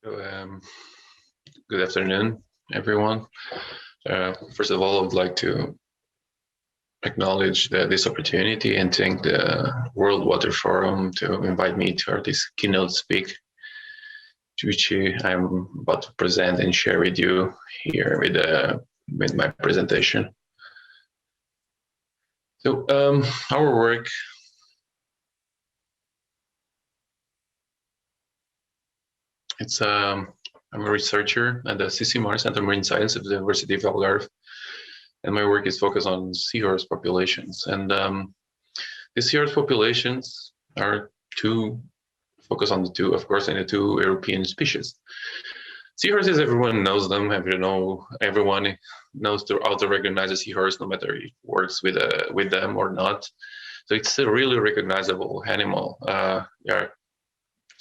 So, good afternoon, everyone. First of all, I would like to acknowledge this opportunity and thank the World Water Forum to invite me to this keynote speak, which I'm about to present and share with you here with my presentation. So our work I'm a researcher at the CCMR, Center of Marine Science of the University of Algarve, and my work is focused on seahorse populations. And the seahorse populations are focus on the two, of course, and the two European species. Seahorses, everyone knows them. Everyone knows how to recognize a seahorse, no matter if it works with them or not. So it's a really recognizable animal. They are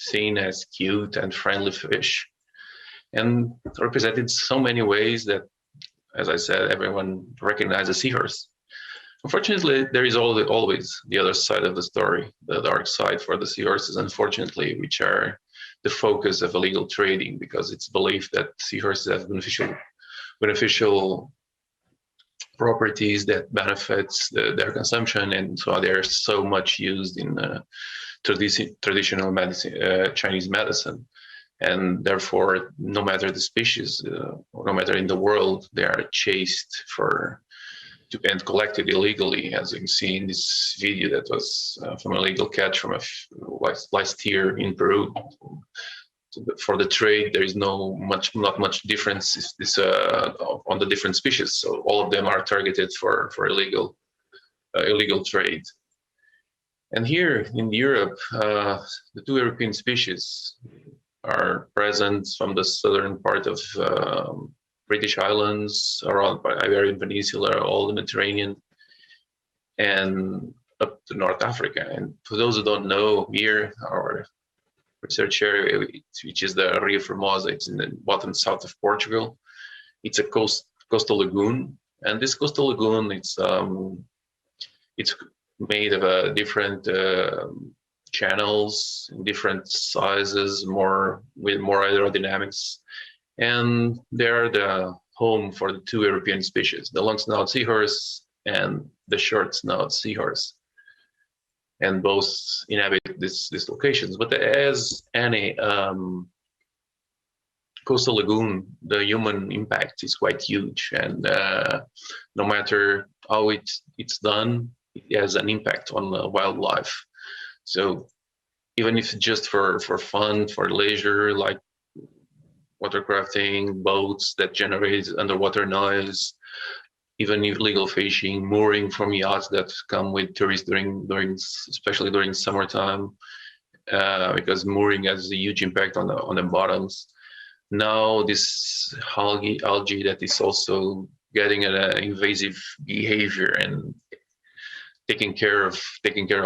seen as cute and friendly fish, and represented so many ways that, as I said, everyone recognizes a seahorse. Unfortunately, there is always the other side of the story, the dark side for the seahorses, unfortunately, which are the focus of illegal trading, because it's believed that seahorses have beneficial properties that benefits their consumption, and so they're so much used in traditional medicine, Chinese medicine. And therefore, no matter the species, or no matter in the world, they are chased and collected illegally, as you can see in this video that was from a illegal catch from last year in Peru. So for the trade, there is not much difference on the different species. So all of them are targeted for illegal trade. And here in Europe, the two European species are present from the southern part of British Islands, around Iberian Peninsula, all the Mediterranean, and up to North Africa. And for those who don't know, here our research area, which is the Ria Formosa, it's in the bottom south of Portugal. It's a coastal lagoon, and this coastal lagoon, it's made of different channels in different sizes, with more aerodynamics, and they're the home for the two European species, the long-snout seahorse and the short-snout seahorse, and both inhabit these locations. But as any coastal lagoon, the human impact is quite huge, and no matter how it's done, it has an impact on wildlife. So even if just for fun, for leisure, like watercrafting, boats that generate underwater noise, even illegal fishing, mooring from yachts that come with tourists especially during summertime, because mooring has a huge impact on the bottoms. Now this algae that is also getting an invasive behavior and taking care of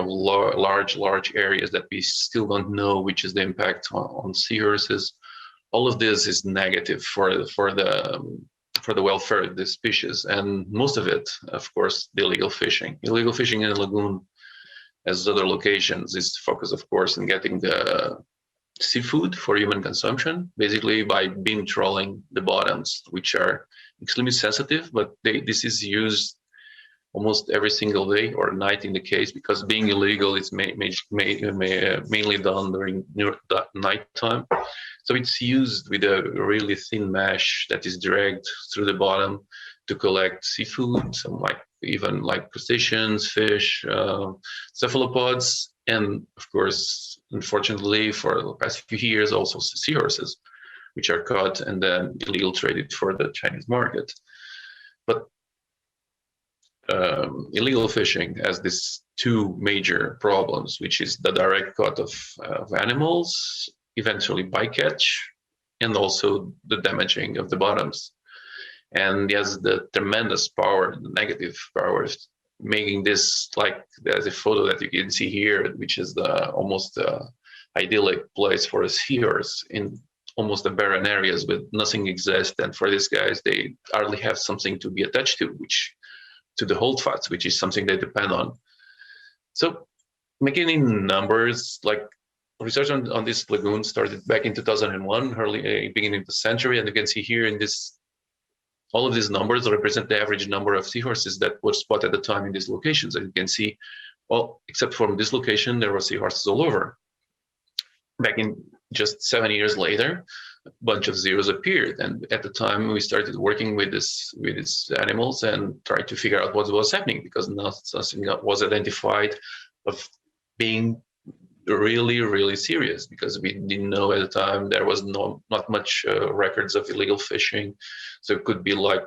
large areas that we still don't know which is the impact on seahorses. All of this is negative for the welfare of the species, and most of it, of course, the illegal fishing. Illegal fishing in the lagoon, as other locations, is focused, of course, in getting the seafood for human consumption, basically by beam trolling the bottoms, which are extremely sensitive, but this is used almost every single day or night in the case, because being illegal is mainly done during nighttime. So it's used with a really thin mesh that is dragged through the bottom to collect seafood, even crustaceans, fish, cephalopods, and of course, unfortunately, for the past few years, also seahorses, which are caught and then illegal traded for the Chinese market. But illegal fishing has these two major problems, which is the direct cut of animals, eventually bycatch, and also the damaging of the bottoms. And it has the tremendous power, the negative power, of making this, there's a photo that you can see here, which is almost idyllic place for a seahorse in almost the barren areas with nothing exists. And for these guys, they hardly have something to be attached to the holdfast, which is something they depend on. So making in numbers, research on this lagoon started back in 2001, early beginning of the century, and you can see here in this, all of these numbers represent the average number of seahorses that were spotted at the time in these locations. And you can see, well, except from this location, there were seahorses all over. Back in just 7 years later, a bunch of zeros appeared, and at the time we started working with these animals and tried to figure out what was happening, because nothing was identified of being really serious, because we didn't know at the time. There was not much records of illegal fishing, so it could be like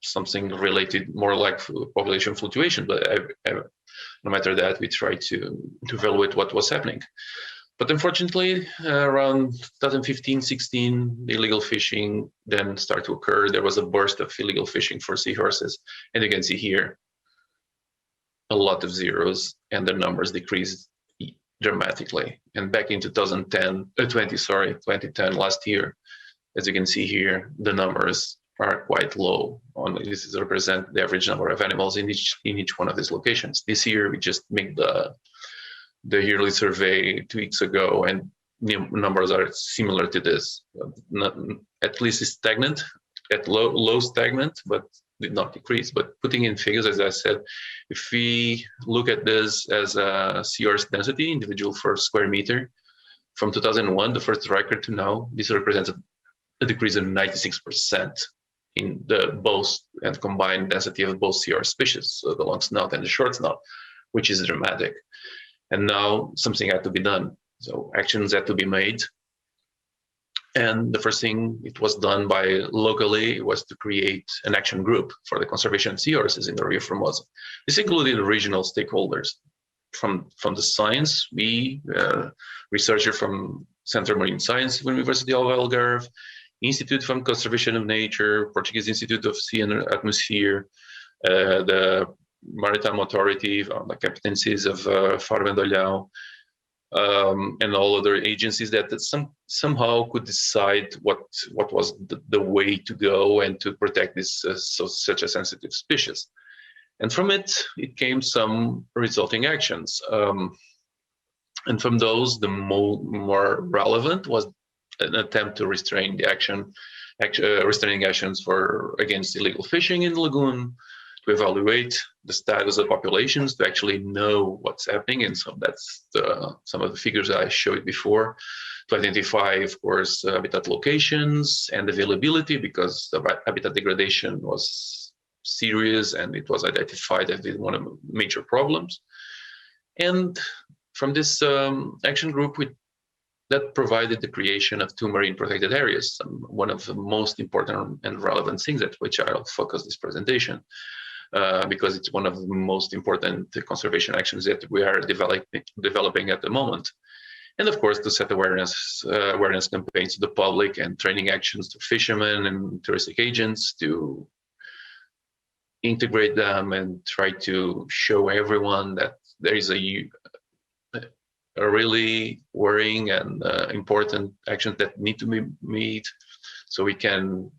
something related more like population fluctuation, but no matter that, we tried to evaluate what was happening. But unfortunately, around 2015-16, the illegal fishing then started to occur. There was a burst of illegal fishing for seahorses, and you can see here a lot of zeros, and the numbers decreased dramatically. And back in 2010, last year, as you can see here, the numbers are quite low. Only this is represent the average number of animals in each one of these locations. This year, we just made the yearly survey 2 weeks ago, and numbers are similar to this. At least it's stagnant, at low stagnant, but did not decrease. But putting in figures, as I said, if we look at this as a seahorse density, individual per square meter, from 2001, the first record, to now, this represents a decrease of 96% in the both and combined density of both seahorse species, so the long snout and the short snout, which is dramatic. And now something had to be done. So actions had to be made. And the first thing it was done by locally was to create an action group for the conservation of seahorses in the Ria Formosa. This included regional stakeholders from the science. We, researcher from Centre of Marine Science, University of Algarve, Institute for Conservation of Nature, Portuguese Institute of Sea and Atmosphere, the Maritime Authority, the captaincies of Faro and Olhão, and all other agencies that somehow could decide what was the way to go and to protect this such a sensitive species. And from it came some resulting actions. And from those, the more relevant was an attempt to restrain the restraining actions against illegal fishing in the lagoon, to evaluate the status of populations, to actually know what's happening. And so that's some of the figures that I showed before, to identify, of course, habitat locations and availability, because the habitat degradation was serious and it was identified as one of the major problems. And from this action group, that provided the creation of 2 marine protected areas, one of the most important and relevant things at which I'll focus this presentation. Because it's one of the most important conservation actions that we are developing at the moment. And of course, to set awareness campaigns to the public and training actions to fishermen and touristic agents to integrate them and try to show everyone that there is a really worrying and important actions that need to be made so we can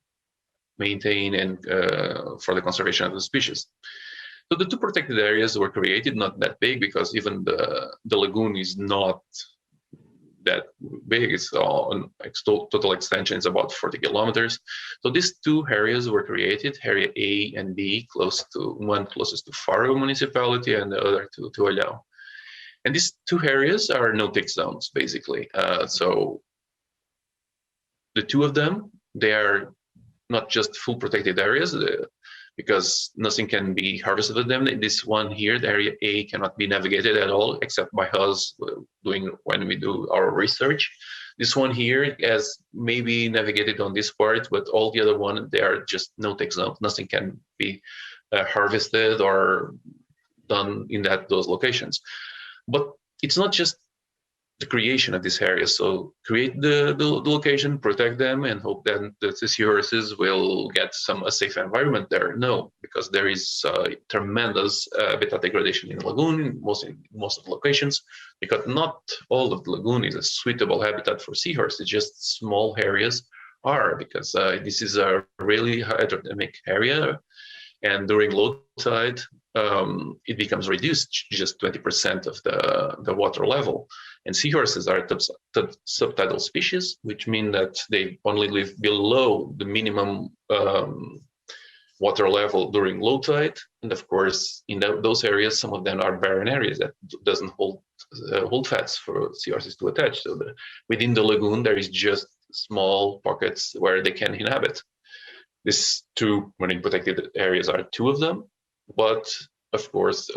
maintain and for the conservation of the species. So the 2 protected areas were created, not that big, because even the lagoon is not that big. It's total extension is about 40 kilometers. So these 2 areas were created, area A and B, one closest to Faro municipality and the other to Olhão. And these 2 areas are no-take zones, basically. So the 2 of them, they are not just full protected areas, because nothing can be harvested with them. This one here, the area A, cannot be navigated at all, except by us when we do our research. This one here has maybe navigated on this part, but all the other one, they are just no-take zones. Nothing can be harvested or done in those locations. But it's not just the creation of this area. So create the location, protect them, and hope that the seahorses will get a safe environment there. No, because there is tremendous habitat degradation in the lagoon in most of the locations, because not all of the lagoon is a suitable habitat for seahorses. Just small areas are, because this is a really hydrodynamic area, and during low tide, it becomes reduced just 20% of the water level. And seahorses are subtidal species, which mean that they only live below the minimum water level during low tide. And of course, in those areas, some of them are barren areas that doesn't hold fats for seahorses to attach. So within the lagoon, there is just small pockets where they can inhabit. These two marine protected areas are two of them, but of course,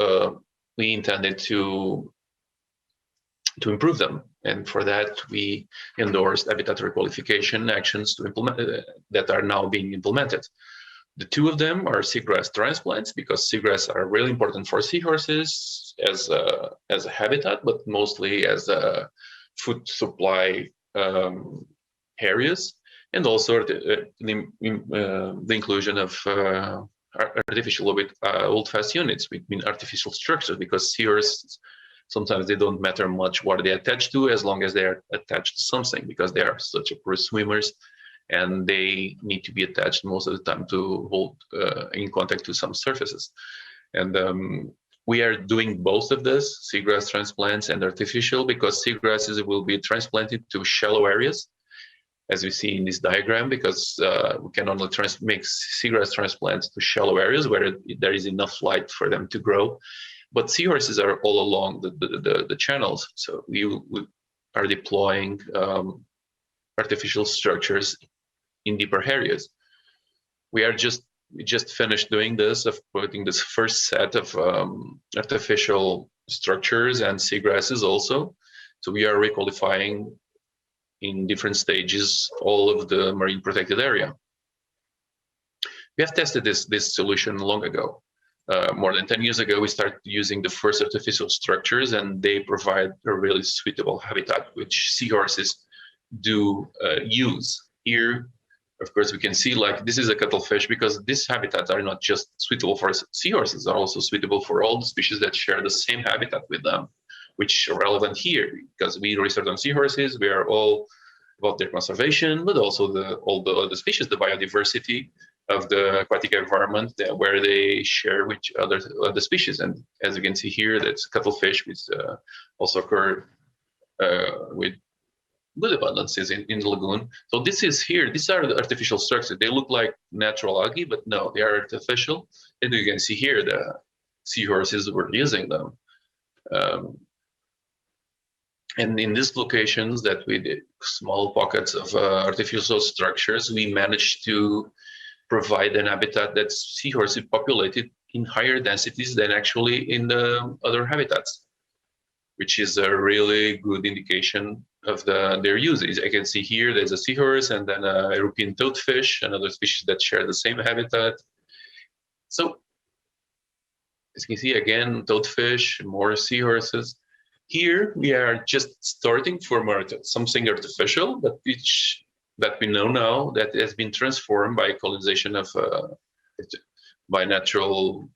we intended to improve them. And for that, we endorsed habitat requalification actions to implement that are now being implemented. The two of them are seagrass transplants, because seagrass are really important for seahorses as a habitat, but mostly as a food supply areas, and also the inclusion of artificial hold-fast units between artificial structures, because seahorses sometimes they don't matter much what they attach to, as long as they are attached to something, because they are such a poor swimmers, and they need to be attached most of the time to hold in contact to some surfaces. And we are doing both of this, seagrass transplants and artificial, because seagrasses will be transplanted to shallow areas, as we see in this diagram, because we can only make seagrass transplants to shallow areas where there is enough light for them to grow. But seahorses are all along the channels, so we are deploying artificial structures in deeper areas. We just finished doing this, of putting this first set of artificial structures and seagrasses also. So we are requalifying in different stages all of the marine protected area. We have tested this solution long ago. More than 10 years ago, we started using the first artificial structures, and they provide a really suitable habitat, which seahorses do use. Here, of course, we can see like this is a cuttlefish, because these habitats are not just suitable for seahorses, are also suitable for all the species that share the same habitat with them, which are relevant here, because we research on seahorses. We are all about their conservation, but also all the other species, the biodiversity of the aquatic environment where they share with other species. And as you can see here, that's cuttlefish, which also occur with good abundances in the lagoon. So these are the artificial structures. They look like natural algae, but no, they are artificial. And you can see here the seahorses were using them. And in these locations that we did small pockets of artificial structures, we managed to provide an habitat that's seahorse populated in higher densities than actually in the other habitats, which is a really good indication of their uses. I can see here there's a seahorse and then a European toadfish, another species that share the same habitat. So as you can see, again, toadfish, more seahorses. Here we are just starting from something artificial, but that we know now that has been transformed by colonization of by natural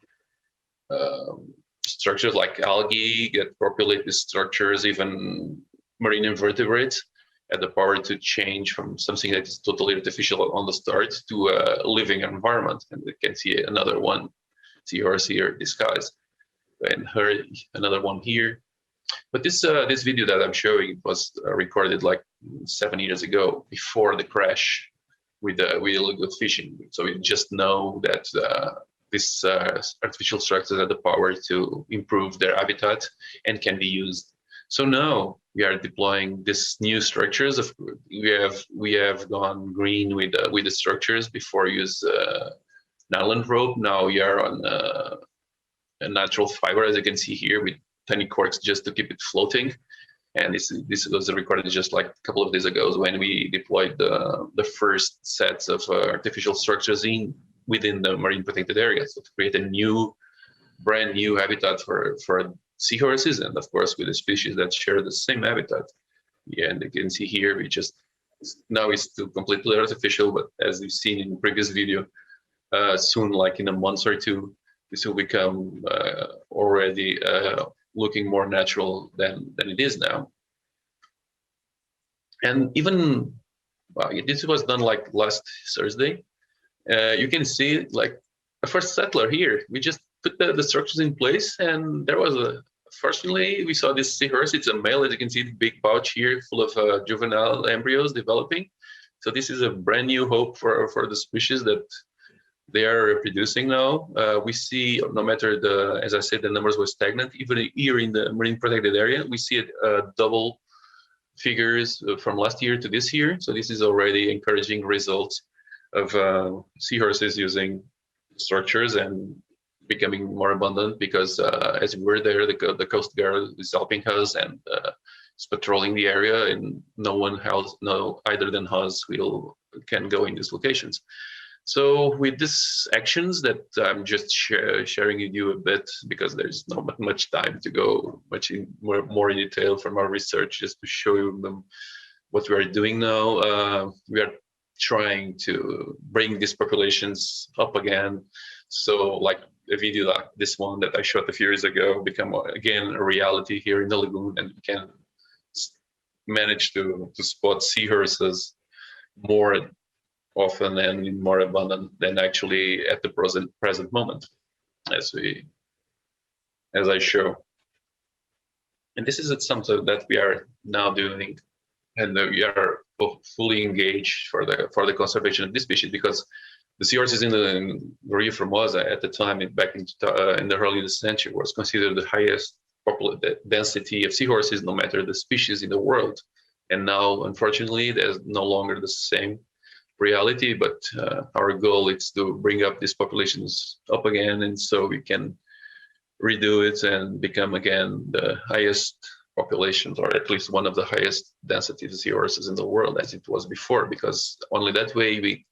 structures like algae get populate these structures, even marine invertebrates had the power to change from something that is totally artificial on the start to a living environment. And we can see another one, seahorse here disguised, and another one here. But this video that I'm showing was recorded like 7 years ago, before the crash with the illegal fishing. So we just know that these artificial structures have the power to improve their habitat and can be used. So now we are deploying these new structures. We have gone green with the structures. Before use nylon rope. Now we are on a natural fiber, as you can see here, with tiny corks just to keep it floating. And this was recorded just like a couple of days ago when we deployed the first sets of artificial structures within the marine protected area, so to create a brand new habitat for seahorses, and of course with the species that share the same habitat. Yeah, and you can see here now it's still completely artificial, but as we've seen in the previous video, soon, like in a month or two, this will become already looking more natural than it is now. And even this was done like last Thursday. You can see like a first settler here. We just put the structures in place, and there was fortunately, we saw this seahorse. It's a male, as you can see, the big pouch here full of juvenile embryos developing. So this is a brand new hope for the species that they are reproducing now. We see, no matter as I said, the numbers were stagnant. Even here in the marine protected area, we see double figures from last year to this year. So this is already encouraging results of seahorses using structures and becoming more abundant, because as we were there, the Coast Guard is helping us and is patrolling the area, and no one else, either than us, can go in these locations. So with these actions that I'm just sharing with you a bit, because there's not much time to go more in detail from our research, just to show you what we are doing now. We are trying to bring these populations up again. So like a video like this one that I shot a few years ago become again a reality here in the lagoon, and we can manage to spot seahorses more often and more abundant than actually at the present moment, as I show. And this is something that we are now doing, and we are fully engaged for the conservation of this species, because the seahorses in the Ria Formosa at the time, back in the early century, was considered the highest density of seahorses, no matter the species in the world. And now, unfortunately, there's no longer the same reality, but our goal is to bring up these populations up again, and so we can redo it and become again the highest populations, or at least one of the highest density of seahorses in the world, as it was before, because only that way we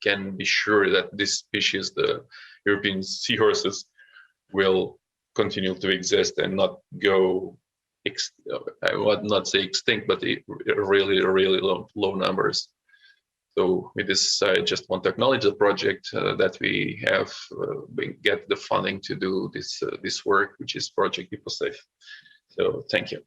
can be sure that this species, the European seahorses, will continue to exist and not go, I would not say extinct, but really low numbers. So with this, I just want to acknowledge the project that we have get the funding to do this work, which is Project People Safe. So thank you.